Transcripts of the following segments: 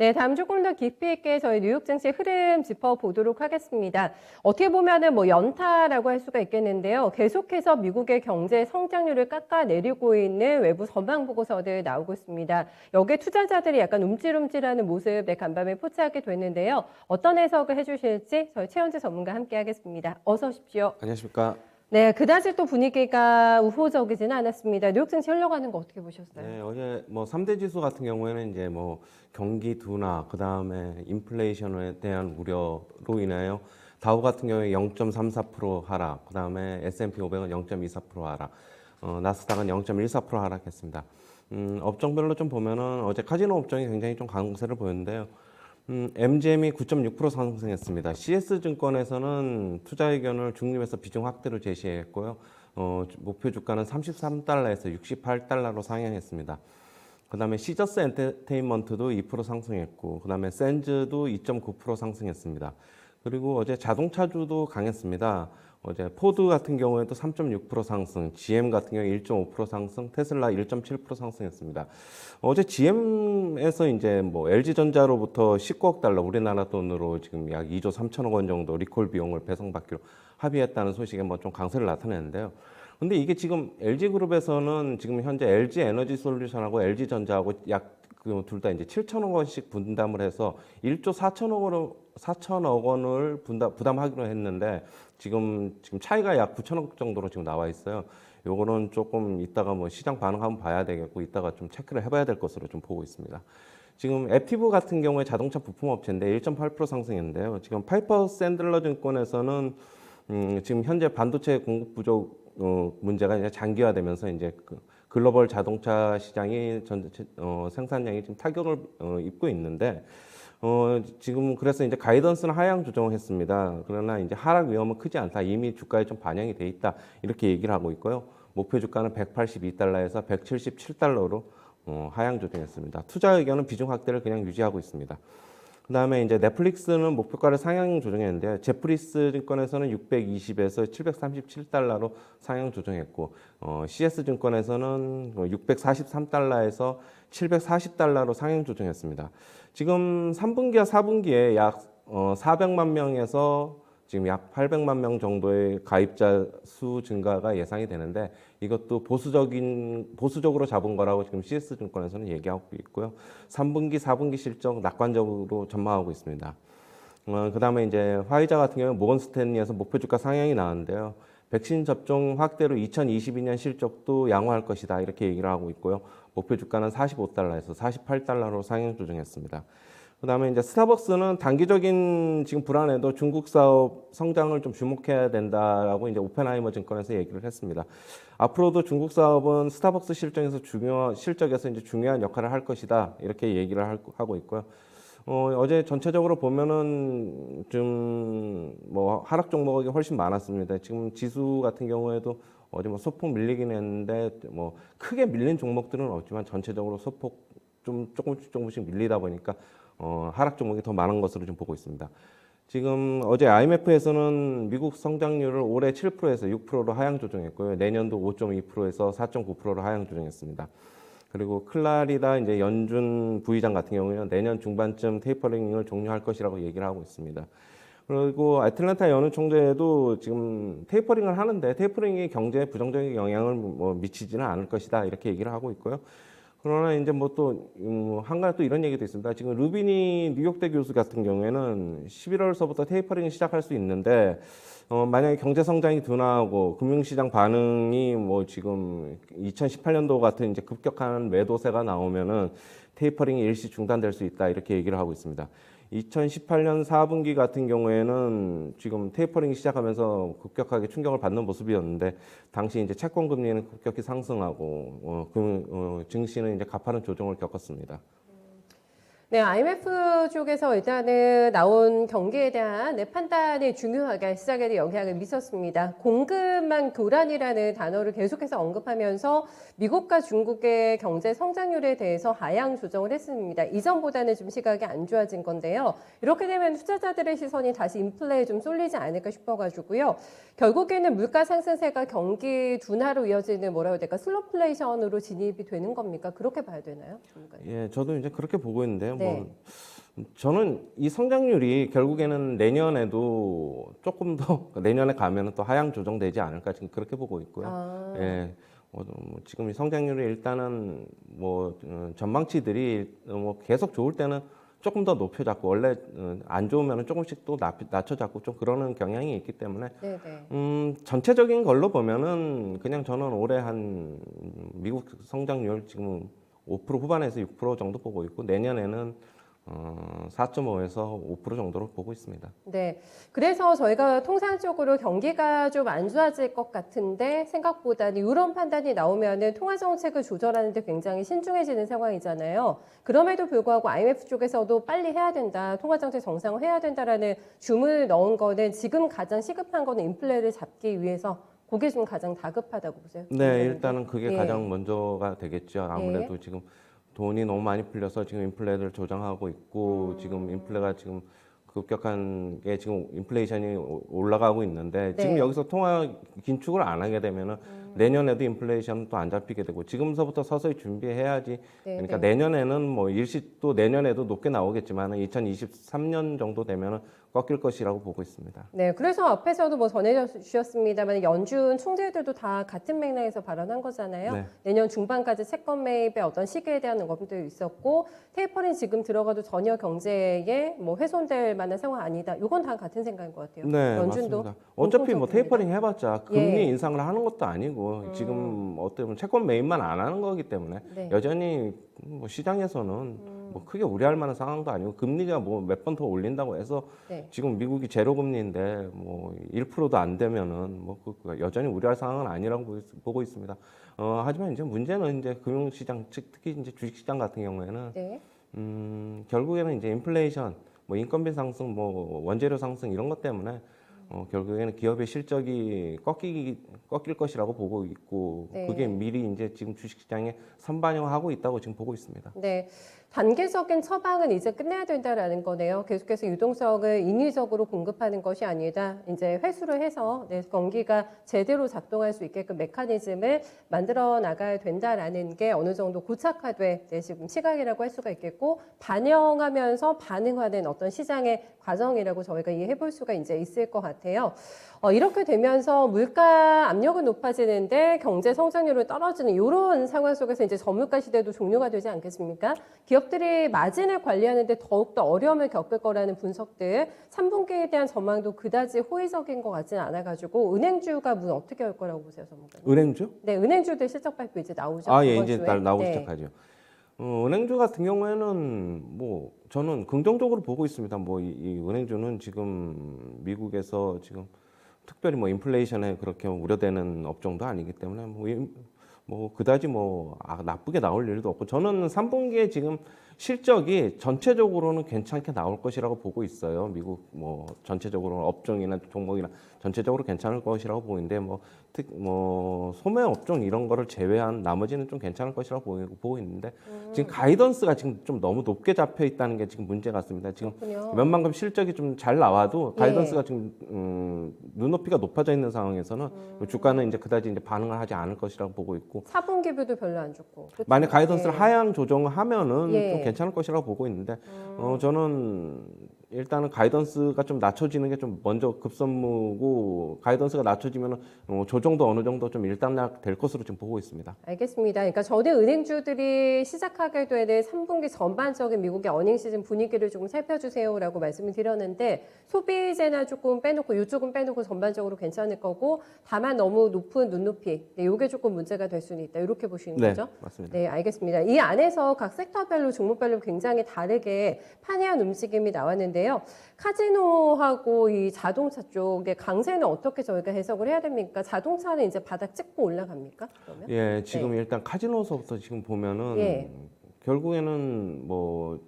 네, 다음 조금 더 깊이 있게 저희 뉴욕 증시 흐름 짚어보도록 하겠습니다. 어떻게 보면은 뭐 연타라고 할 수가 있겠는데요. 계속해서 미국의 경제 성장률을 깎아내리고 있는 외부 전망 보고서들 나오고 있습니다. 여기에 투자자들이 약간 움찔움찔하는 모습 간밤에 포착하게 됐는데요. 어떤 해석을 해주실지 저희 최현재 전문가 함께 하겠습니다. 어서 오십시오. 안녕하십니까. 네, 그다지 또 분위기가 우호적이지는 않았습니다. 뉴욕 증시 흘러가는 거 어떻게 보셨어요? 네, 어제 뭐 3대 지수 같은 경우에는 이제 뭐 경기 둔화, 그다음에 인플레이션에 대한 우려로 인하여 다우 같은 경우에 0.34% 하락, 그다음에 S&P 500은 0.24% 하락, 나스닥은 0.14% 하락했습니다. 업종별로 좀 보면은 어제 카지노 업종이 굉장히 좀 강세를 보였는데요. MGM이 9.6% 상승했습니다. CS증권에서는 투자 의견을 중립에서 비중 확대로 제시했고요. 목표 주가는 33달러에서 68달러로 상향했습니다. 그 다음에 시저스 엔터테인먼트도 2% 상승했고, 그 다음에 샌즈도 2.9% 상승했습니다. 그리고 어제 자동차주도 강했습니다. 어제 포드 같은 경우에도 3.6% 상승, GM 같은 경우에 1.5% 상승, 테슬라 1.7% 상승했습니다. 어제 GM에서 이제 뭐 LG전자로부터 19억 달러, 우리나라 돈으로 지금 약 2조 3천억 원 정도 리콜 비용을 배송받기로 합의했다는 소식에 뭐 좀 강세를 나타냈는데요. 근데 이게 지금 LG그룹에서는 지금 현재 LG에너지솔루션하고 LG전자하고 약 둘 다 이제 7천억 원씩 분담을 해서 1조 4천억 원을 부담하기로 했는데 지금 차이가 약 9천억 정도로 지금 나와 있어요. 요거는 조금 이따가 뭐 시장 반응 한번 봐야 되겠고 이따가 좀 체크를 해봐야 될 것으로 좀 보고 있습니다. 지금 앱티브 같은 경우에 자동차 부품 업체인데 1.8% 상승했는데요. 지금 파이퍼 샌들러 증권에서는 지금 현재 반도체 공급 부족 문제가 이제 장기화되면서 이제 글로벌 자동차 시장이 생산량이 지금 타격을 입고 있는데 지금 그래서 이제 가이던스는 하향 조정을 했습니다. 그러나 이제 하락 위험은 크지 않다. 이미 주가에 좀 반영이 돼 있다. 이렇게 얘기를 하고 있고요. 목표 주가는 182달러에서 177달러로 하향 조정했습니다. 투자 의견은 비중 확대를 그냥 유지하고 있습니다. 그 다음에 이제 넷플릭스는 목표가를 상향 조정했는데요. 제프리스 증권에서는 620에서 737달러로 상향 조정했고, CS 증권에서는 643달러에서 740달러로 상향 조정했습니다. 지금 3분기와 4분기에 약 400만 명에서 지금 약 800만 명 정도의 가입자 수 증가가 예상이 되는데 이것도 보수적으로 잡은 거라고 지금 CS증권에서는 얘기하고 있고요. 3분기, 4분기 실적 낙관적으로 전망하고 있습니다. 그다음에 이제 화이자 같은 경우는 모건 스탠리에서 목표 주가 상향이 나왔는데요. 백신 접종 확대로 2022년 실적도 양호할 것이다 이렇게 얘기를 하고 있고요. 목표 주가는 45달러에서 48달러로 상향 조정했습니다. 그다음에 이제 스타벅스는 단기적인 지금 불안해도 중국 사업 성장을 좀 주목해야 된다라고 이제 오펜하이머 증권에서 얘기를 했습니다. 앞으로도 중국 사업은 스타벅스 실적에서 이제 중요한 역할을 할 것이다 이렇게 얘기를 하고 있고요. 어제 전체적으로 보면은 좀 뭐 하락 종목이 훨씬 많았습니다. 지금 지수 같은 경우에도 어제 뭐 소폭 밀리긴 했는데 뭐 크게 밀린 종목들은 없지만 전체적으로 소폭 좀 조금씩 밀리다 보니까 하락 종목이 더 많은 것으로 좀 보고 있습니다. 지금 어제 IMF에서는 미국 성장률을 올해 7%에서 6%로 하향 조정했고요. 내년도 5.2%에서 4.9%로 하향 조정했습니다. 그리고 클라리다 이제 연준 부의장 같은 경우는 내년 중반쯤 테이퍼링을 종료할 것이라고 얘기를 하고 있습니다. 그리고 애틀랜타 연은 총재도 지금 테이퍼링을 하는데 테이퍼링이 경제에 부정적인 영향을 뭐 미치지는 않을 것이다 이렇게 얘기를 하고 있고요. 그러나 이제 뭐 또 한 가지 또 이런 얘기도 있습니다. 지금 루비니 뉴욕대 교수 같은 경우에는 11월서부터 테이퍼링을 시작할 수 있는데 만약에 경제 성장이 둔화하고 금융시장 반응이 뭐 지금 2018년도 같은 이제 급격한 매도세가 나오면은 테이퍼링이 일시 중단될 수 있다 이렇게 얘기를 하고 있습니다. 2018년 4분기 같은 경우에는 지금 테이퍼링이 시작하면서 급격하게 충격을 받는 모습이었는데 당시 이제 채권 금리는 급격히 상승하고 증시는 이제 가파른 조정을 겪었습니다. 네, IMF 쪽에서 일단은 나온 경기에 대한 판단이 중요하게 시장에 영향을 미쳤습니다. 공급망 교란이라는 단어를 계속해서 언급하면서 미국과 중국의 경제 성장률에 대해서 하향 조정을 했습니다. 이전보다는 좀 시각이 안 좋아진 건데요. 이렇게 되면 투자자들의 시선이 다시 인플레에 좀 쏠리지 않을까 싶어가지고요. 결국에는 물가 상승세가 경기 둔화로 이어지는 뭐라고 해야 될까 슬로플레이션으로 진입이 되는 겁니까? 그렇게 봐야 되나요? 예, 저도 이제 그렇게 보고 있는데요. 네. 저는 이 성장률이 결국에는 내년에도 조금 더 내년에 가면은 또 하향 조정되지 않을까 지금 그렇게 보고 있고요. 아, 예. 지금 이 성장률이 일단은 전망치들이 계속 좋을 때는 조금 더 높여잡고 원래 안 좋으면은 조금씩 또 낮춰잡고 좀 그러는 경향이 있기 때문에 네네. 전체적인 걸로 보면은 그냥 저는 올해 한 미국 성장률 지금 5% 후반에서 6% 정도 보고 있고 내년에는 4.5에서 5% 정도로 보고 있습니다. 네. 그래서 저희가 통상적으로 경기가 좀 안 좋아질 것 같은데 생각보다는 이런 판단이 나오면은 통화 정책을 조절하는데 굉장히 신중해지는 상황이잖아요. 그럼에도 불구하고 IMF 쪽에서도 빨리 해야 된다, 통화 정책 정상화해야 된다라는 주문을 넣은 거는 지금 가장 시급한 거는 인플레를 잡기 위해서 그게 좀 가장 다급하다고 보세요. 네, 일단은 그게 예. 가장 먼저가 되겠죠. 아무래도 예. 지금 돈이 너무 많이 풀려서 지금 인플레를 조정하고 있고 지금 인플레가 지금 급격한 게 지금 인플레이션이 올라가고 있는데 지금 네. 여기서 통화 긴축을 안 하게 되면은 내년에도 인플레이션은 또 안 잡히게 되고 지금서부터 서서히 준비해야지. 네, 그러니까 네. 내년에는 뭐 일시또 내년에도 높게 나오겠지만은 2023년 정도 되면은 꺾일 것이라고 보고 있습니다. 네, 그래서 앞에서도 뭐 전해주셨습니다만 연준 총재들도 다 같은 맥락에서 발언한 거잖아요. 네. 내년 중반까지 채권 매입의 어떤 시기에 대한 언급도 있었고 테이퍼링 지금 들어가도 전혀 경제에 뭐 훼손될 만한 상황 아니다. 이건 다 같은 생각인 것 같아요. 네, 연준도 맞습니다. 어차피 뭐 공통적입니다. 테이퍼링 해봤자 금리 예. 인상을 하는 것도 아니고 지금 어떻게 보면 채권 매입만 안 하는 거기 때문에 네. 여전히 뭐 시장에서는 뭐 크게 우려할 만한 상황도 아니고 금리가 뭐 몇 번 더 올린다고 해서 네. 지금 미국이 제로 금리인데 뭐 1%도 안 되면은 뭐 여전히 우려할 상황은 아니라고 보고 있습니다. 하지만 이제 문제는 이제 금융시장 특히 이제 주식시장 같은 경우에는 네. 결국에는 이제 인플레이션, 뭐 인건비 상승, 뭐 원재료 상승 이런 것 때문에 결국에는 기업의 실적이 꺾일 것이라고 보고 있고 네. 그게 미리 이제 지금 주식시장에 선반영하고 있다고 지금 보고 있습니다. 네. 단계적인 처방은 이제 끝내야 된다라는 거네요. 계속해서 유동성을 인위적으로 공급하는 것이 아니다. 이제 회수를 해서 경기가 제대로 작동할 수 있게끔 메커니즘을 만들어 나가야 된다라는 게 어느 정도 고착화돼 지금 시각이라고 할 수가 있겠고 반영하면서 반응하는 어떤 시장의 과정이라고 저희가 이해해 볼 수가 이제 있을 것 같아요. 이렇게 되면서 물가 압력은 높아지는데 경제 성장률은 떨어지는 이런 상황 속에서 이제 저물가 시대도 종료가 되지 않겠습니까? 기업들이 마진을 관리하는데 더욱더 어려움을 겪을 거라는 분석들, 3분기에 대한 전망도 그다지 호의적인 것 같지는 않아가지고 은행주가 문 어떻게 할 거라고 보세요, 전문가님? 은행주? 네, 은행주들 실적 발표 이제 나오죠. 아, 예, 이번 이제 주에. 나오기 네. 시작하죠. 은행주 같은 경우에는 뭐 저는 긍정적으로 보고 있습니다. 뭐 이 은행주는 지금 미국에서 지금 특별히 뭐 인플레이션에 그렇게 우려되는 업종도 아니기 때문에 뭐 그다지 나쁘게 나올 일도 없고 저는 3분기에 지금 실적이 전체적으로는 괜찮게 나올 것이라고 보고 있어요. 미국 뭐 전체적으로 업종이나 종목이나 전체적으로 괜찮을 것이라고 보이는데 뭐 소매 업종 이런 거를 제외한 나머지는 좀 괜찮을 것이라고 보고 있는데 지금 가이던스가 지금 좀 너무 높게 잡혀 있다는 게 지금 문제 같습니다. 지금 그렇군요. 웬만큼 실적이 좀 잘 나와도 예. 가이던스가 지금 눈높이가 높아져 있는 상황에서는 주가는 이제 그다지 이제 반응을 하지 않을 것이라고 보고 있고 4분기부도 별로 안 좋고. 그렇죠? 만약 가이던스를 예. 하향 조정을 하면은 예. 좀 괜찮을 것이라고 보고 있는데 저는 일단은 가이던스가 좀 낮춰지는 게 좀 먼저 급선무고 가이던스가 낮춰지면은 조정도 어느 정도 좀 일단락 될 것으로 지금 보고 있습니다. 알겠습니다. 그러니까 저는 은행주들이 시작하게 되는 3분기 전반적인 미국의 어닝 시즌 분위기를 조금 살펴주세요라고 말씀을 드렸는데 소비재나 조금 빼놓고 이쪽은 빼놓고 전반적으로 괜찮을 거고 다만 너무 높은 눈높이 이게 조금 문제가 될 수는 있다. 이렇게 보시는 네, 거죠? 맞습니다. 네, 알겠습니다. 이 안에서 각 섹터별로 종목별로 굉장히 다르게 판이한 움직임이 나왔는데요. 카지노하고 이 자동차 쪽의 강세는 어떻게 저희가 해석을 해야 됩니까? 자동차는 이제 바닥 찍고 올라갑니까? 그러면? 예, 지금 일단 카지노서부터 지금 보면은 예. 결국에는 뭐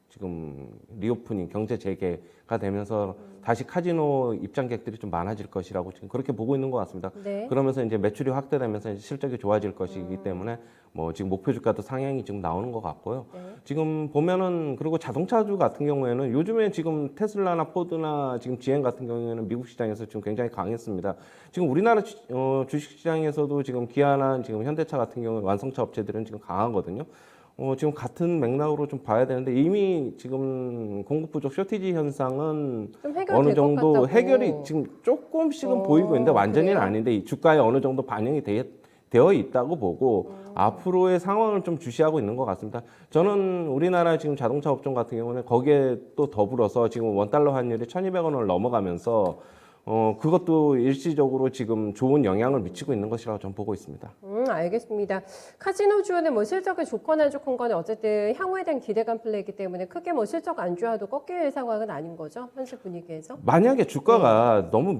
지금 리오프닝 경제 재개가 되면서 다시 카지노 입장객들이 좀 많아질 것이라고 지금 그렇게 보고 있는 것 같습니다. 네. 그러면서 이제 매출이 확대되면서 이제 실적이 좋아질 것이기 때문에 뭐 지금 목표 주가도 상향이 지금 나오는 것 같고요. 네. 지금 보면은 그리고 자동차주 같은 경우에는 요즘에 지금 테슬라나 포드나 지금 GM 같은 경우에는 미국 시장에서 지금 굉장히 강했습니다. 지금 우리나라 주식 시장에서도 지금 기아나 지금 현대차 같은 경우 완성차 업체들은 지금 강하거든요. 지금 같은 맥락으로 좀 봐야 되는데 이미 지금 공급 부족 쇼티지 현상은 좀 해결될 어느 것 정도 같다고. 해결이 지금 조금씩은 보이고 있는데 완전히는 그래요? 아닌데 이 주가에 어느 정도 반영이 되어 있다고 보고 앞으로의 상황을 좀 주시하고 있는 것 같습니다. 저는 우리나라 지금 자동차 업종 같은 경우는 거기에 또 더불어서 지금 원달러 환율이 1,200원을 넘어가면서 그것도 일시적으로 지금 좋은 영향을 미치고 있는 것이라고 저는 보고 있습니다. 알겠습니다. 카지노주는 뭐 실적이 좋거나 안 좋건 간에 어쨌든 향후에 대한 기대감 플레이이기 때문에 크게 뭐 실적 안 좋아도 꺾일 상황은 아닌 거죠? 현재 분위기에서? 만약에 주가가 너무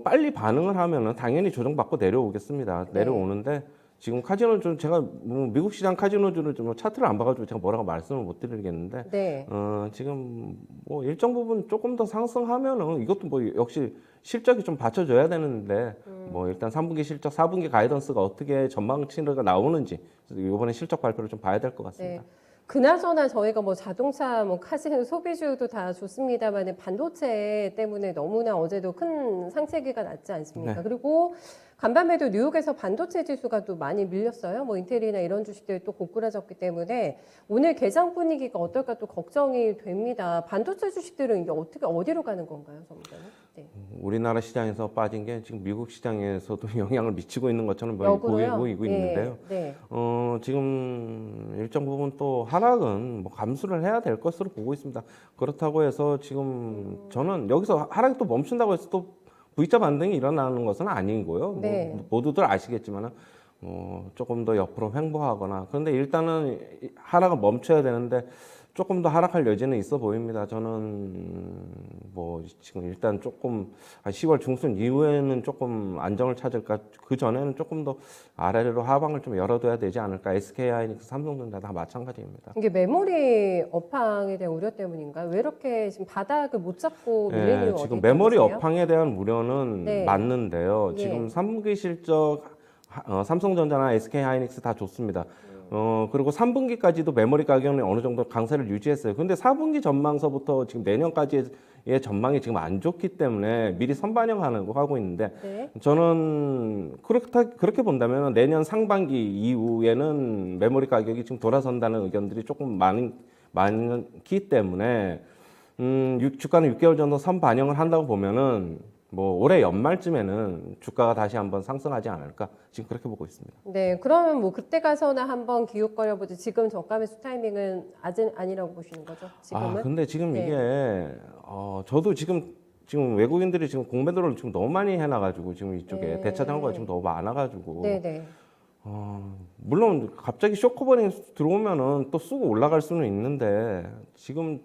빨리 반응을 하면은 당연히 조정받고 내려오겠습니다. 네. 내려오는데 지금 카지노주 제가 뭐 미국 시장 카지노주를 좀 차트를 안 봐가지고 제가 뭐라고 말씀을 못 드리겠는데 네. 지금 뭐 일정 부분 조금 더 상승하면은 이것도 뭐 역시 실적이 좀 받쳐줘야 되는데 뭐 일단 3분기 실적, 4분기 가이던스가 어떻게 전망치가 나오는지 이번에 실적 발표를 좀 봐야 될 것 같습니다. 네. 그나저나 저희가 뭐 자동차, 뭐 카지노, 소비주도 다 좋습니다만 반도체 때문에 너무나 어제도 큰 상체기가 났지 않습니까? 네. 그리고 간밤에도 뉴욕에서 반도체 지수가 또 많이 밀렸어요. 뭐 인텔이나 이런 주식들이 또 고꾸라졌기 때문에 오늘 개장 분위기가 어떨까 또 걱정이 됩니다. 반도체 주식들은 이게 어떻게 어디로 가는 건가요, 전문가님? 네. 우리나라 시장에서 빠진 게 지금 미국 시장에서도 영향을 미치고 있는 것처럼 역으로요? 보이고 예, 있는데요. 네. 지금 일정 부분 또 하락은 뭐 감수를 해야 될 것으로 보고 있습니다. 그렇다고 해서 지금 저는 여기서 하락이 또 멈춘다고 해서 또 V자 반등이 일어나는 것은 아니고요. 네. 뭐 모두들 아시겠지만 조금 더 옆으로 횡보하거나 그런데 일단은 하락을 멈춰야 되는데 조금 더 하락할 여지는 있어 보입니다. 저는 뭐 지금 일단 조금 10월 중순 이후에는 조금 안정을 찾을까 그 전에는 조금 더 아래로 하방을 좀 열어둬야 되지 않을까. SK하이닉스, 삼성전자 다 마찬가지입니다. 이게 메모리 업황에 대한 우려 때문인가요? 왜 이렇게 지금 바닥을 못 잡고 밀리는 이유가 지금 어디에 메모리 보세요? 업황에 대한 우려는 네. 맞는데요. 예. 지금 3분기 실적 삼성전자나 SK하이닉스 다 좋습니다. 그리고 3분기까지도 메모리 가격은 어느 정도 강세를 유지했어요. 근데 4분기 전망서부터 지금 내년까지의 전망이 지금 안 좋기 때문에 미리 선반영하고 있는데 네. 저는 그렇게 본다면 내년 상반기 이후에는 메모리 가격이 지금 돌아선다는 의견들이 조금 많기 때문에 주가는 6개월 정도 선반영을 한다고 보면은 뭐 올해 연말쯤에는 주가가 다시 한번 상승하지 않을까 지금 그렇게 보고 있습니다. 네, 그러면 뭐 그때 가서나 한번 기웃거려보지 지금 저가 매수 타이밍은 아직 아니라고 보시는 거죠? 지금은? 근데 지금 네. 이게 저도 지금 외국인들이 지금 공매도를 지금 너무 많이 해놔가지고 지금 이쪽에 네. 대차 장고가 지금 너무 많아가지고 네네. 물론 갑자기 쇼커버링 들어오면은 또 쑥 올라갈 수는 있는데 지금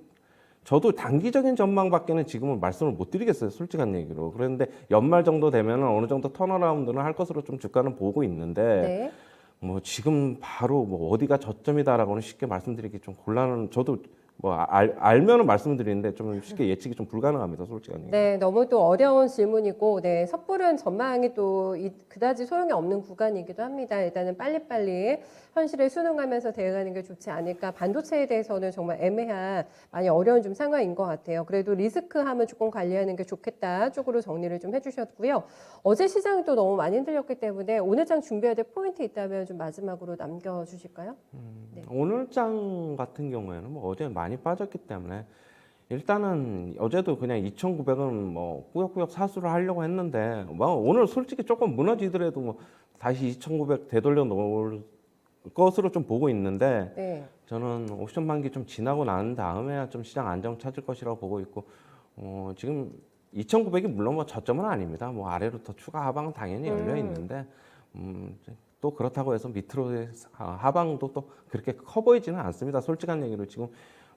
저도 단기적인 전망밖에는 지금은 말씀을 못 드리겠어요. 솔직한 얘기로. 그런데 연말 정도 되면 어느 정도 턴어라운드는 할 것으로 좀 주가는 보고 있는데 네. 뭐 지금 바로 뭐 어디가 저점이다라고는 쉽게 말씀드리기 좀 곤란한 저도 뭐 알면은 말씀드리는데 좀 쉽게 예측이 좀 불가능합니다. 솔직한 얘기. 네, 너무 또 어려운 질문이고, 네, 섣부른 전망이 또 그다지 소용이 없는 구간이기도 합니다. 일단은 빨리빨리 현실에 순응하면서 대응하는 게 좋지 않을까. 반도체에 대해서는 정말 애매한, 많이 어려운 좀 상황인 것 같아요. 그래도 리스크함을 조금 관리하는 게 좋겠다 쪽으로 정리를 좀 해주셨고요. 어제 시장이 또 너무 많이 흔들렸기 때문에 오늘 장 준비해야 될 포인트 있다면 좀 마지막으로 남겨주실까요? 네. 오늘 장 같은 경우에는 뭐 어제 많이 빠졌기 때문에 일단은 어제도 그냥 2,900은 뭐 꾸역꾸역 사수를 하려고 했는데 뭐 오늘 솔직히 조금 무너지더라도 뭐 다시 2,900 되돌려 놓을 것으로 좀 보고 있는데 네. 저는 옵션 만기 좀 지나고 난 다음에야 좀 시장 안정 찾을 것이라고 보고 있고 지금 2,900이 물론 뭐 저점은 아닙니다. 뭐 아래로 더 추가 하방은 당연히 열려 있는데 또 그렇다고 해서 밑으로의 하방도 또 그렇게 커 보이지는 않습니다. 솔직한 얘기로 지금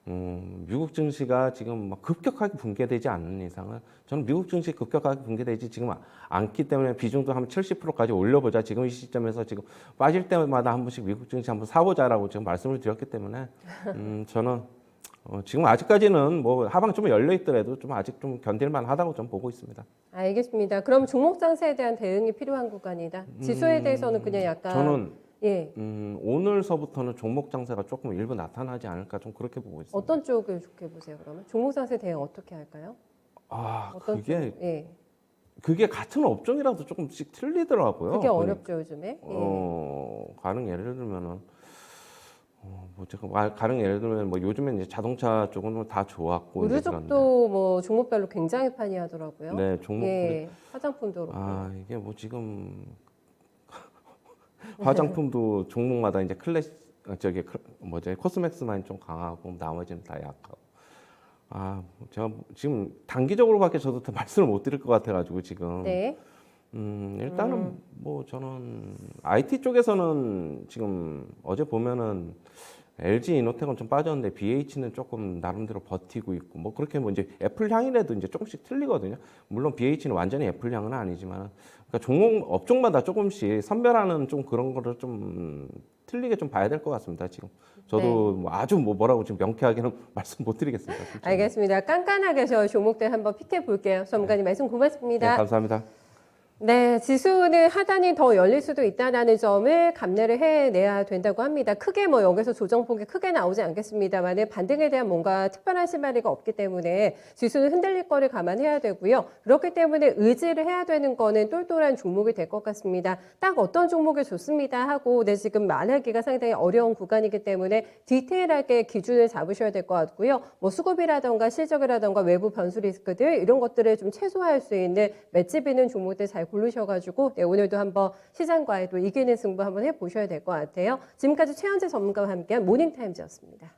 미국 증시가 지금 막 급격하게 붕괴되지 않는 이상은 저는 미국 증시 급격하게 붕괴되지 지금 않기 때문에 비중도 한 70%까지 올려보자. 지금 이 시점에서 지금 빠질 때마다 한 번씩 미국 증시 한번 사보자라고 지금 말씀을 드렸기 때문에 저는 지금 아직까지는 뭐 하방 좀 열려 있더라도 좀 아직 좀 견딜만 하다고 좀 보고 있습니다. 알겠습니다. 그럼 종목 장세에 대한 대응이 필요한 구간이다. 지수에 대해서는 그냥 약간 저는 예. 오늘서부터는 종목 장세가 조금 일부 나타나지 않을까 좀 그렇게 보고 있습니다. 어떤 쪽을 좋게 보세요, 그러면? 종목 장세 대응 어떻게 할까요? 어떤 그게 쪽? 예. 그게 같은 업종이라도 조금씩 틀리더라고요. 그게 보니까. 어렵죠, 요즘에. 예. 가령 예를 들면은 뭐 뭐 제가 가령 예를 들면 뭐 요즘엔 이제 자동차 쪽은 다 좋았고 이제 그런데 의류쪽도 뭐 종목별로 굉장히 많이 하더라고요. 네 종목 예, 화장품도 그렇고. 이게 뭐 지금 화장품도 종목마다 이제 뭐지 코스맥스만 좀 강하고 나머지는 다 약하고 제가 지금 단기적으로밖에 저도 다 말씀을 못 드릴 것 같아가지고 지금 네. 일단은 뭐 저는 IT 쪽에서는 지금 어제 보면은 LG 이노텍은 좀 빠졌는데 BH는 조금 나름대로 버티고 있고 뭐 그렇게 뭐 이제 애플 향이라도 이제 조금씩 틀리거든요. 물론 BH는 완전히 애플 향은 아니지만 그러니까 종목 업종마다 조금씩 선별하는 좀 그런 거를 좀 틀리게 좀 봐야 될 것 같습니다. 지금 저도 뭐 아주 뭐라고 지금 명쾌하게는 말씀 못 드리겠습니다. 진짜. 알겠습니다. 깐깐하게 저 종목들 한번 픽해 볼게요. 전문가님 말씀 네, 고맙습니다. 감사합니다. 네, 지수는 하단이 더 열릴 수도 있다는 점을 감내를 해내야 된다고 합니다. 크게 뭐 여기서 조정폭이 크게 나오지 않겠습니다만 반등에 대한 뭔가 특별한 실마리가 없기 때문에 지수는 흔들릴 거를 감안해야 되고요. 그렇기 때문에 의지를 해야 되는 거는 똘똘한 종목이 될 것 같습니다. 딱 어떤 종목이 좋습니다 하고 지금 말하기가 상당히 어려운 구간이기 때문에 디테일하게 기준을 잡으셔야 될 것 같고요. 뭐 수급이라던가 실적이라던가 외부 변수 리스크들 이런 것들을 좀 최소화할 수 있는 맷집 있는 종목들 잘 고르셔가지고 오늘도 한번 시장과의 또 이기는 승부 한번 해보셔야 될 것 같아요. 지금까지 최현재 전문가와 함께한 모닝타임즈였습니다.